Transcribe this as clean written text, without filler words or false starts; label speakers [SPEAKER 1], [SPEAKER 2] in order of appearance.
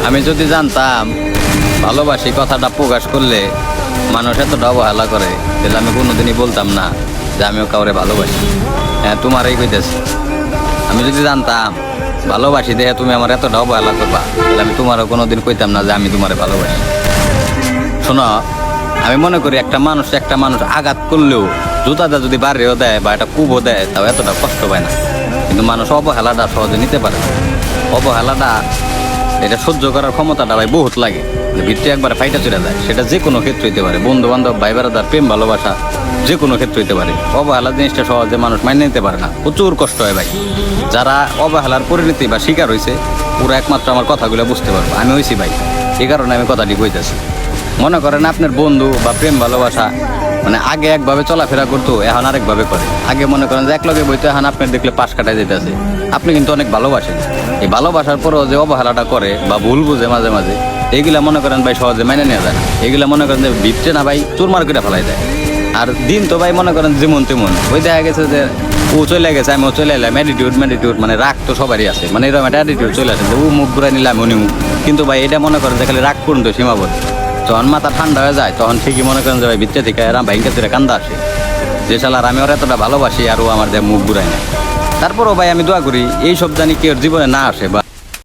[SPEAKER 1] আমি যদি জানতাম ভালোবাসি কথাটা প্রকাশ করলে মানুষ এতটা অবহেলা করে, তাহলে আমি কোনোদিনই বলতাম না যে আমিও কাউরে ভালোবাসি। হ্যাঁ, তোমারই কইতেছি। আমি যদি জানতাম ভালোবাসি দেখে তুমি আমার এতটা অবহেলা করবা, তাহলে আমি তোমারও কোনোদিন কইতাম না যে আমি তোমারে ভালোবাসি। শোনো, আমি মনে করি একটা মানুষ আঘাত করলেও জুতাটা যদি বাড়িও দেয় বা একটা কুবও দেয়, তাও এতটা কষ্ট পায় না। কিন্তু মানুষ অবহেলাটা সহজে নিতে পারে না। অবহেলাটা এটা সহ্য করার ক্ষমতাটা ভাই বহুত লাগে, ভিতরে একবারে ফাইটা চলে যায়। সেটা যে কোনো ক্ষেত্রে হইতে পারে, বন্ধু বান্ধব, ভাই বেড়াদার, প্রেম ভালোবাসা, যে কোনো ক্ষেত্রে হইতে পারে। অবহেলা জিনিসটা সহজে মানুষ মাইনে নিতে পারে না, প্রচুর কষ্ট হয় ভাই। যারা অবহেলার পরিণতি বা শিকার হয়েছে, পুরো একমাত্র আমার কথাগুলো বুঝতে পারবো। আমি হয়েছি ভাই, এই কারণে আমি কথাটি কইতেছি। মনে করেন আপনার বন্ধু বা প্রেম ভালোবাসা মানে আগে একভাবে চলাফেরা করতো, এখন আরেকভাবে করে। আগে মনে করেন যে এক লগে বইতো, এখন আপনার দেখলে পাশ কাটাই যেতেছে। আপনি কিন্তু অনেক ভালোবাসেন, এই ভালোবাসার পরেও যে অবহেলাটা করে বা ভুল বুঝে মাঝে মাঝে, এইগুলা মনে করেন ভাই সহজে মেনে নেওয়া যায় না। এগুলা মনে করেন যে ভিতরে না ভাই চুরমার করে ফেলাই দেয়। আর দিন তো ভাই মনে করেন যেমন তেমন, ওই দেখা গেছে যে ও চলে গেছে, আমিও চলে এলাম। অ্যাটিটিউড মানে রাগ তো সবারই আছে, মানে এরকম একটা অ্যাটিটিউড চলে আসে যে ও মুখ ঘুরাই নিলাম উনি মুখ। কিন্তু ভাই এটা মনে করেন যে খালি রাগ পর্যন্ত সীমাবদ্ধ। যখন মাথা ঠান্ডা হয়ে যায় তখন ঠিকই মনে করেন যে ভাই ভিতরে থেকে এরা ভাইঙ্কা থেকে কান্দা আসে যে শালার আমি ওর এতটা ভালোবাসি আর ও আমার মুখ ঘুরাই না। তারপরও ভাই আমি দোয়া করি এইসব জানি কেউ জীবনে না আসে বা